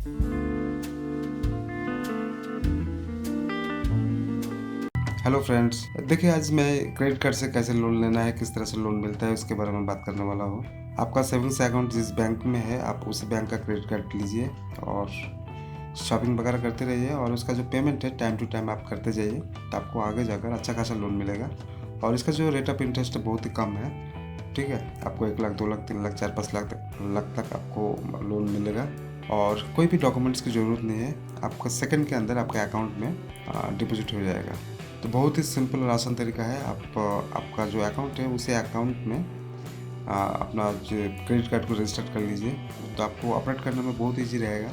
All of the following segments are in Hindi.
हेलो फ्रेंड्स, देखिए आज मैं क्रेडिट कार्ड से कैसे लोन लेना है, किस तरह से लोन मिलता है, उसके बारे में बात करने वाला हूँ। आपका सेविंग्स अकाउंट जिस बैंक में है, आप उसी बैंक का क्रेडिट कार्ड लीजिए और शॉपिंग वगैरह करते रहिए और उसका जो पेमेंट है टाइम टू टाइम आप करते जाइए, तो आपको आगे जाकर अच्छा खासा लोन मिलेगा। और इसका जो रेट ऑफ इंटरेस्ट है बहुत ही कम है, ठीक है। आपको 1 लाख, 2 लाख, 3 लाख, 4-5 लाख तक आपको लोन मिलेगा और कोई भी डॉक्यूमेंट्स की ज़रूरत नहीं है। आपका सेकंड के अंदर आपके अकाउंट में डिपॉजिट हो जाएगा। तो बहुत ही सिंपल और आसान तरीका है। आपका जो अकाउंट है उसी अकाउंट में अपना जो क्रेडिट कार्ड को रजिस्टर कर लीजिए, तो आपको ऑपरेट करने में बहुत ईजी रहेगा।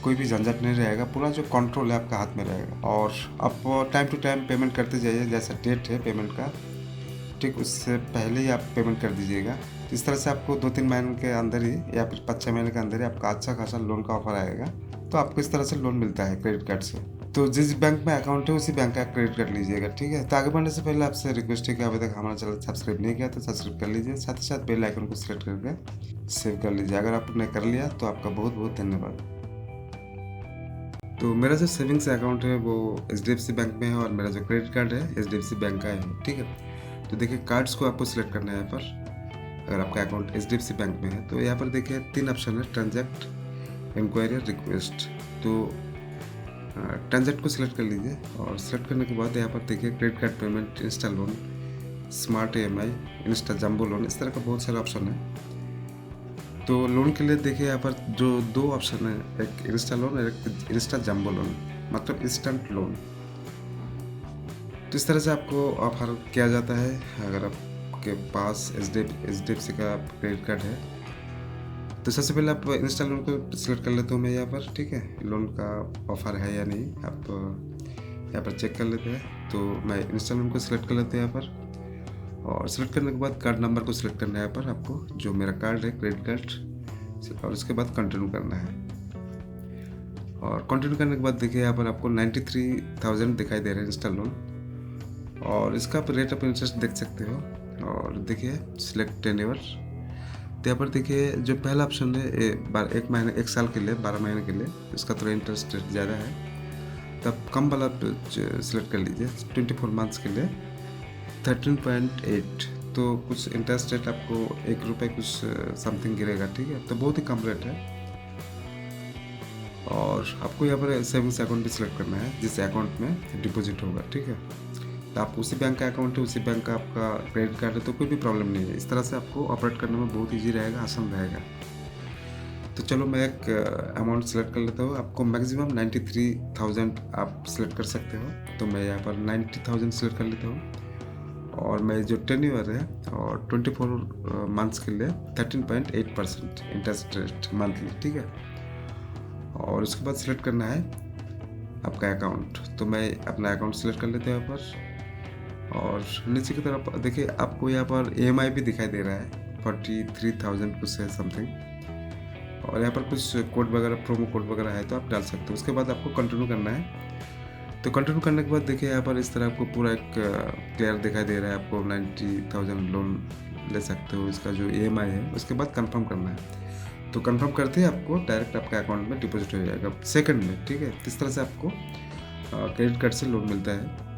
कोई भी झंझट नहीं रहेगा, पूरा जो कंट्रोल है आपका हाथ में रहेगा और आप टाइम टू टाइम पेमेंट करते जाइए। जैसा डेट है पेमेंट का, ठीक उससे पहले ही आप पेमेंट कर दीजिएगा। तो इस तरह से आपको 2-3 महीने के अंदर ही या फिर 5-6 महीने के अंदर ही आपका अच्छा खासा लोन का ऑफर आएगा। तो आपको इस तरह से लोन मिलता है क्रेडिट कार्ड से। तो जिस बैंक में अकाउंट है उसी बैंक का क्रेडिट कार्ड लीजिएगा, ठीक है। तो आगे बढ़ने से पहले आपसे रिक्वेस्ट है कि अभी तक हमारा चैनल सब्सक्राइब नहीं किया तो सब्सक्राइब कर लीजिए, साथ ही साथ बेल आइकन को सेलेक्ट करके सेव कर लीजिए। अगर आपने कर लिया तो आपका बहुत बहुत धन्यवाद। तो मेरा जो सेविंग्स अकाउंट है वो HDFC बैंक में है और मेरा जो क्रेडिट कार्ड है HDFC बैंक का है, ठीक है। तो देखिए कार्ड्स को आपको सिलेक्ट करना है यहाँ पर। अगर आपका अकाउंट HDFC बैंक में है तो यहाँ पर देखिए 3 ऑप्शन है, ट्रांजैक्ट, इंक्वायरी और रिक्वेस्ट। तो ट्रांजैक्ट को सिलेक्ट कर लीजिए और सिलेक्ट करने के बाद यहाँ पर देखिए credit card payment, Insta loan, smart EMI, Insta jumbo loan, इस तरह का बहुत सारे ऑप्शन है। तो लोन के लिए देखिए यहाँ पर जो 2 ऑप्शन है, एक इंस्टा लोन और एक इंस्टा जंबो लोन, मतलब इंस्टेंट लोन। तो इस तरह से आपको ऑफर किया जाता है। अगर आपके पास HDFC का क्रेडिट कार्ड है तो सबसे पहले आप इंस्टा लोन को सिलेक्ट कर लेते हो मैं यहाँ पर, ठीक है। लोन का ऑफर है या नहीं आप यहाँ पर चेक कर लेते हैं। तो मैं इंस्टा लोन को सिलेक्ट कर लेते हैं यहाँ पर और सिलेक्ट करने के बाद कार्ड नंबर को सिलेक्ट करना है यहाँ पर आपको, जो मेरा कार्ड है क्रेडिट कार्ड, और उसके बाद कंटिन्यू करना है। और कंटिन्यू करने के बाद देखिए यहाँ पर आपको 93,000 दिखाई दे रहा है इंस्टा लोन और इसका आप रेट ऑफ इंटरेस्ट देख सकते हो। और देखिए सिलेक्ट टेन्योर, तो यहाँ पर देखिए जो पहला ऑप्शन है 1 साल के लिए, 12 महीने के लिए, इसका थोड़ा इंटरेस्ट रेट ज़्यादा है। तब कम वाला सिलेक्ट कर लीजिए 24 मंथ्स के लिए 13.8। तो कुछ इंटरेस्ट रेट आपको 1 रुपये कुछ समथिंग गिरेगा, ठीक है। तो बहुत ही कम रेट है। और आपको यहाँ पर सेविंग्स अकाउंट भी सिलेक्ट करना है जिस अकाउंट में डिपॉजिट होगा, ठीक है। तो आप उसी बैंक का अकाउंट है, उसी बैंक का आपका क्रेडिट कार्ड है, तो कोई भी प्रॉब्लम नहीं है। इस तरह से आपको ऑपरेट करने में बहुत ईजी रहेगा, आसान रहेगा। तो चलो मैं एक अमाउंट सेलेक्ट कर लेता हूँ। आपको मैक्सिमम 93,000 आप सिलेक्ट कर सकते हो, तो मैं यहाँ पर 90,000 सेलेक्ट कर लेता हूँ। और मैं जो टेन्योर है और 24 मंथ्स के लिए 13.8% इंटरेस्ट रेट मंथली, ठीक है। और उसके बाद सिलेक्ट करना है आपका अकाउंट, तो मैं अपना अकाउंट सेलेक्ट कर लेते हैं यहाँ पर। और नीचे की तरफ देखिए आपको यहाँ पर EMI भी दिखाई दे रहा है 43,000 कुछ है समथिंग। और यहाँ पर कुछ कोड वगैरह, प्रोमो कोड वगैरह है तो आप डाल सकते हो। उसके बाद आपको कंटिन्यू करना है। तो कंटिन्यू करने के बाद देखिए यहाँ पर इस तरह आपको पूरा एक क्लियर दिखाई दे रहा है। आपको 90,000 लोन ले सकते हो। इसका जो EMI है उसके बाद कंफर्म करना है। तो कंफर्म करते ही आपको डायरेक्ट आपके अकाउंट में डिपॉजिट हो जाएगा सेकंड में, ठीक है। इस तरह से आपको क्रेडिट कार्ड से लोन मिलता है।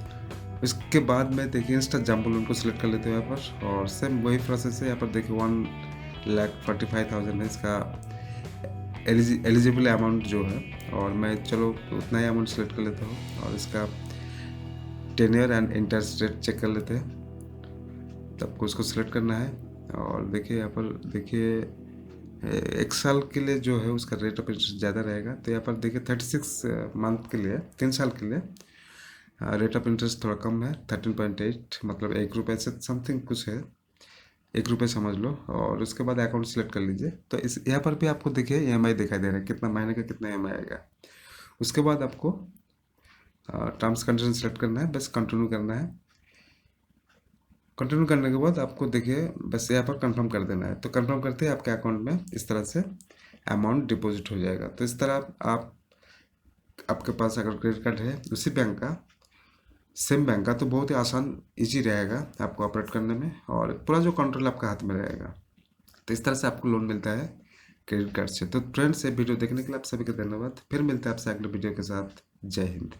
इसके बाद में देखिए इंस्टा जंबो लोन को सिलेक्ट कर लेते हो यहाँ पर और सेम वही प्रोसेस है। यहाँ पर देखिए 1,45,000 है इसका एलिजिबल अमाउंट जो है, और मैं चलो उतना ही अमाउंट सेलेक्ट कर लेता हूँ और इसका tenure and interest rate check कर लेते हैं। तब को उसको सिलेक्ट करना है और देखिए यहाँ पर देखिए 1 साल के लिए जो है उसका रेट ऑफ इंटरेस्ट ज़्यादा रहेगा। तो यहाँ पर देखिए 36 मंथ के लिए, 3 साल के लिए रेट ऑफ इंटरेस्ट थोड़ा कम है 13.8, मतलब 1 रुपये से समथिंग कुछ है, 1 रुपये समझ लो। और उसके बाद अकाउंट सेलेक्ट कर लीजिए। तो इस यहाँ पर भी आपको देखिए EMI दिखाई दे रहा है, कितना महीने का कितना EMI आएगा। उसके बाद आपको टर्म्स कंडीशन सेलेक्ट करना है, बस कंटिन्यू करना है। कंटिन्यू करने के बाद आपको देखिए बस यहाँ पर कंफर्म कर देना है। तो कंफर्म करते ही आपके अकाउंट में इस तरह से अमाउंट डिपॉजिट हो जाएगा। तो इस तरह आप आपके पास अगर क्रेडिट कार्ड है उसी बैंक का, सेम बैंक का, तो बहुत ही आसान इजी रहेगा आपको ऑपरेट करने में और पूरा जो कंट्रोल आपका हाथ में रहेगा। तो इस तरह से आपको लोन मिलता है क्रेडिट कार्ड से। तो फ्रेंड्स, ये वीडियो देखने के लिए आप सभी का धन्यवाद। फिर मिलते हैं आपसे अगले वीडियो के साथ। जय हिंद।